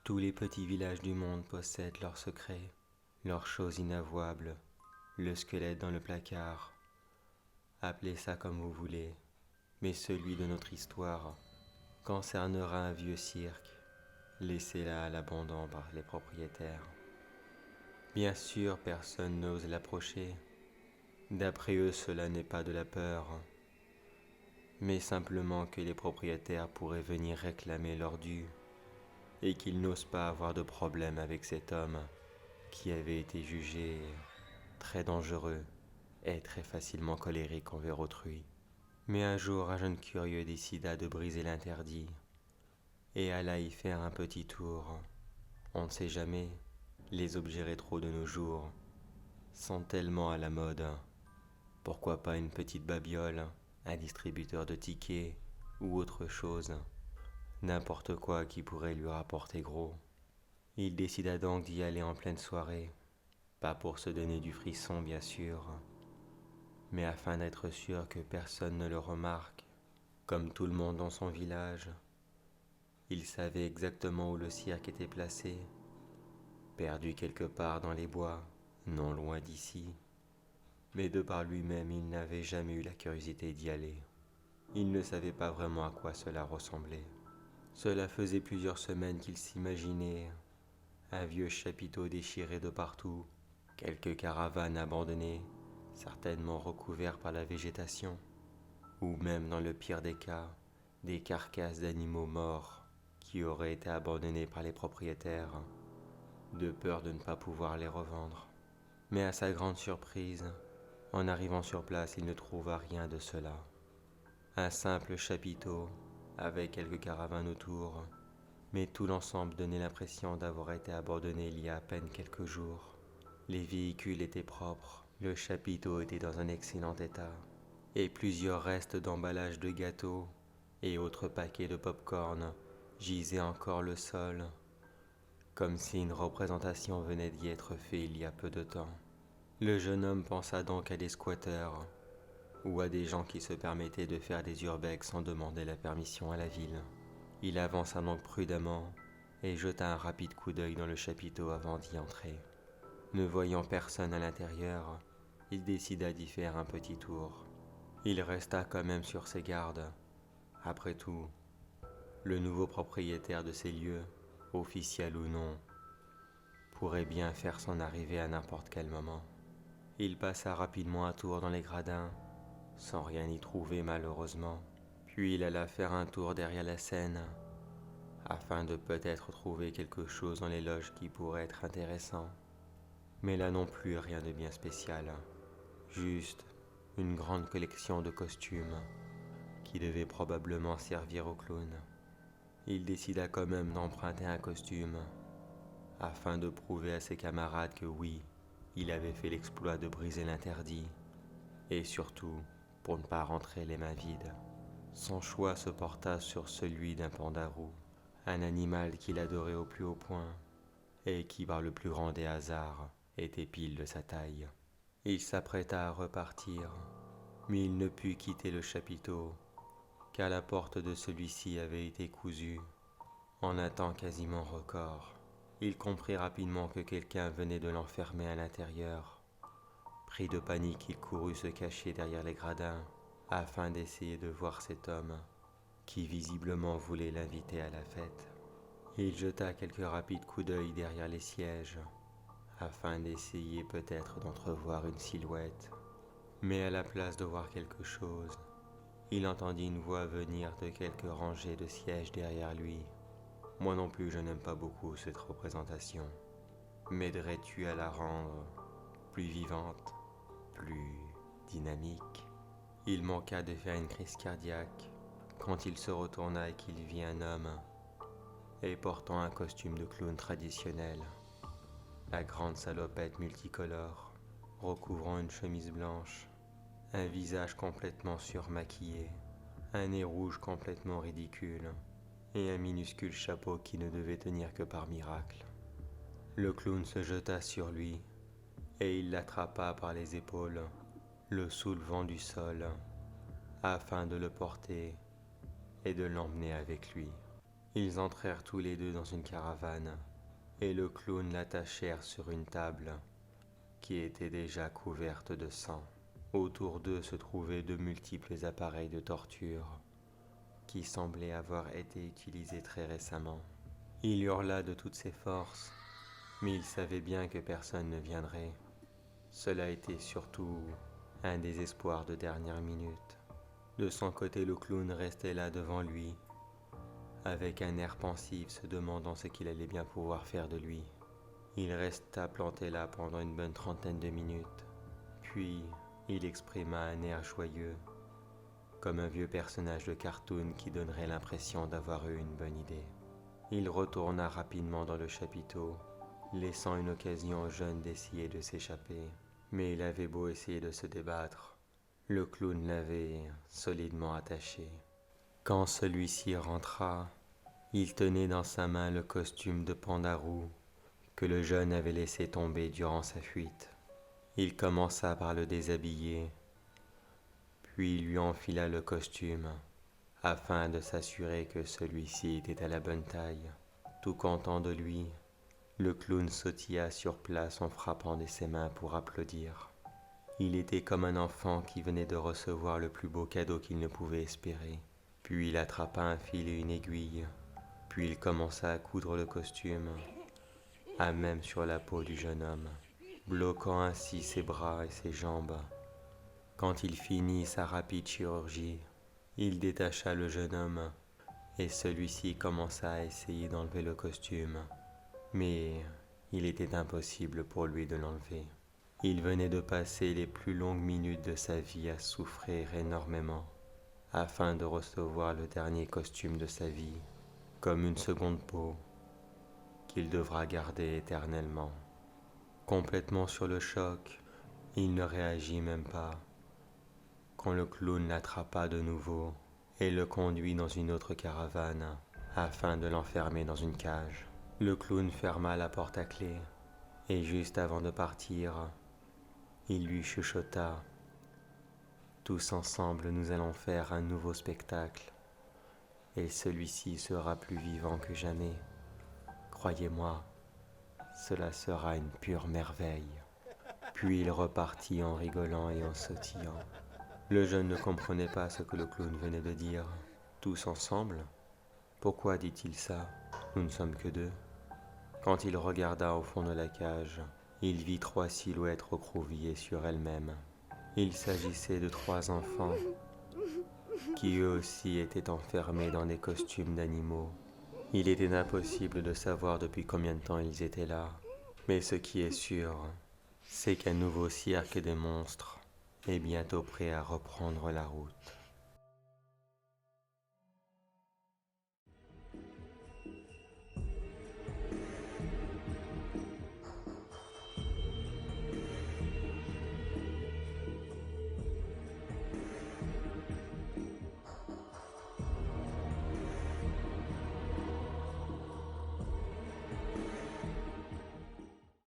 Tous les petits villages du monde possèdent leurs secrets, leurs choses inavouables, le squelette dans le placard. Appelez ça comme vous voulez, mais celui de notre histoire concernera un vieux cirque, laissé là à l'abandon par les propriétaires. Bien sûr, personne n'ose l'approcher. D'après eux, cela n'est pas de la peur, mais simplement que les propriétaires pourraient venir réclamer leur dû, et qu'ils n'osent pas avoir de problème avec cet homme qui avait été jugé très dangereux et très facilement colérique envers autrui. Mais un jour, un jeune curieux décida de briser l'interdit et alla y faire un petit tour. On ne sait jamais, les objets rétro de nos jours sont tellement à la mode. Pourquoi pas une petite babiole, un distributeur de tickets ou autre chose, n'importe quoi qui pourrait lui rapporter gros. Il décida donc d'y aller en pleine soirée, pas pour se donner du frisson bien sûr, mais afin d'être sûr que personne ne le remarque, comme tout le monde dans son village. Il savait exactement où le cirque était placé, perdu quelque part dans les bois, non loin d'ici. Mais de par lui-même, il n'avait jamais eu la curiosité d'y aller. Il ne savait pas vraiment à quoi cela ressemblait. Cela faisait plusieurs semaines qu'il s'imaginait un vieux chapiteau déchiré de partout, quelques caravanes abandonnées, certainement recouvertes par la végétation, ou même dans le pire des cas, des carcasses d'animaux morts qui auraient été abandonnés par les propriétaires, de peur de ne pas pouvoir les revendre. Mais à sa grande surprise, en arrivant sur place, il ne trouva rien de cela. Un simple chapiteau, avec quelques caravanes autour, mais tout l'ensemble donnait l'impression d'avoir été abandonné il y a à peine quelques jours. Les véhicules étaient propres, le chapiteau était dans un excellent état, et plusieurs restes d'emballage de gâteaux et autres paquets de pop-corn gisaient encore le sol, comme si une représentation venait d'y être faite il y a peu de temps. Le jeune homme pensa donc à des squatteurs, ou à des gens qui se permettaient de faire des urbex sans demander la permission à la ville. Il avança donc prudemment et jeta un rapide coup d'œil dans le chapiteau avant d'y entrer. Ne voyant personne à l'intérieur, il décida d'y faire un petit tour. Il resta quand même sur ses gardes. Après tout, le nouveau propriétaire de ces lieux, officiel ou non, pourrait bien faire son arrivée à n'importe quel moment. Il passa rapidement un tour dans les gradins, sans rien y trouver malheureusement. Puis il alla faire un tour derrière la scène, afin de peut-être trouver quelque chose dans les loges qui pourrait être intéressant. Mais là non plus rien de bien spécial, juste une grande collection de costumes qui devait probablement servir au clown. Il décida quand même d'emprunter un costume, afin de prouver à ses camarades que oui, il avait fait l'exploit de briser l'interdit, et surtout pour ne pas rentrer les mains vides. Son choix se porta sur celui d'un pandarou, un animal qu'il adorait au plus haut point, et qui par le plus grand des hasards était pile de sa taille. Il s'apprêta à repartir, mais il ne put quitter le chapiteau, car la porte de celui-ci avait été cousue en un temps quasiment record. Il comprit rapidement que quelqu'un venait de l'enfermer à l'intérieur. Pris de panique, il courut se cacher derrière les gradins afin d'essayer de voir cet homme qui visiblement voulait l'inviter à la fête. Il jeta quelques rapides coups d'œil derrière les sièges afin d'essayer peut-être d'entrevoir une silhouette. Mais à la place de voir quelque chose, il entendit une voix venir de quelques rangées de sièges derrière lui. Moi non plus, je n'aime pas beaucoup cette représentation. M'aiderais-tu à la rendre plus vivante, plus dynamique? Il manqua de faire une crise cardiaque quand il se retourna et qu'il vit un homme et portant un costume de clown traditionnel, la grande salopette multicolore, recouvrant une chemise blanche, un visage complètement surmaquillé, un nez rouge complètement ridicule et un minuscule chapeau qui ne devait tenir que par miracle. Le clown se jeta sur lui et il l'attrapa par les épaules, le soulevant du sol, afin de le porter et de l'emmener avec lui. Ils entrèrent tous les deux dans une caravane, et le clown l'attachèrent sur une table qui était déjà couverte de sang. Autour d'eux se trouvaient de multiples appareils de torture qui semblaient avoir été utilisés très récemment. Il hurla de toutes ses forces, mais il savait bien que personne ne viendrait. Cela était surtout un désespoir de dernière minute. De son côté, le clown restait là devant lui, avec un air pensif, se demandant ce qu'il allait bien pouvoir faire de lui. Il resta planté là pendant une bonne trentaine de minutes, puis il exprima un air joyeux, comme un vieux personnage de cartoon qui donnerait l'impression d'avoir eu une bonne idée. Il retourna rapidement dans le chapiteau, laissant une occasion au jeune d'essayer de s'échapper. Mais il avait beau essayer de se débattre, le clown l'avait solidement attaché. Quand celui-ci rentra, il tenait dans sa main le costume de Pandarou que le jeune avait laissé tomber durant sa fuite. Il commença par le déshabiller, puis lui enfila le costume, afin de s'assurer que celui-ci était à la bonne taille. Tout content de lui, le clown sautilla sur place en frappant de ses mains pour applaudir. Il était comme un enfant qui venait de recevoir le plus beau cadeau qu'il ne pouvait espérer. Puis il attrapa un fil et une aiguille, puis il commença à coudre le costume, à même sur la peau du jeune homme, bloquant ainsi ses bras et ses jambes. Quand il finit sa rapide chirurgie, il détacha le jeune homme et celui-ci commença à essayer d'enlever le costume, mais il était impossible pour lui de l'enlever. Il venait de passer les plus longues minutes de sa vie à souffrir énormément afin de recevoir le dernier costume de sa vie, comme une seconde peau qu'il devra garder éternellement. Complètement sur le choc, il ne réagit même pas quand le clown l'attrapa de nouveau et le conduit dans une autre caravane afin de l'enfermer dans une cage. Le clown ferma la porte à clé et juste avant de partir, il lui chuchota: « Tous ensemble, nous allons faire un nouveau spectacle et celui-ci sera plus vivant que jamais. Croyez-moi, cela sera une pure merveille. » Puis il repartit en rigolant et en sautillant. Le jeune ne comprenait pas ce que le clown venait de dire. Tous ensemble? Pourquoi dit-il ça? Nous ne sommes que deux. Quand il regarda au fond de la cage, il vit 3 silhouettes recroquevillées sur elles-mêmes. Il s'agissait de 3 enfants qui eux aussi étaient enfermés dans des costumes d'animaux. Il était impossible de savoir depuis combien de temps ils étaient là, mais ce qui est sûr, c'est qu'un nouveau cirque des monstres est bientôt prêt à reprendre la route.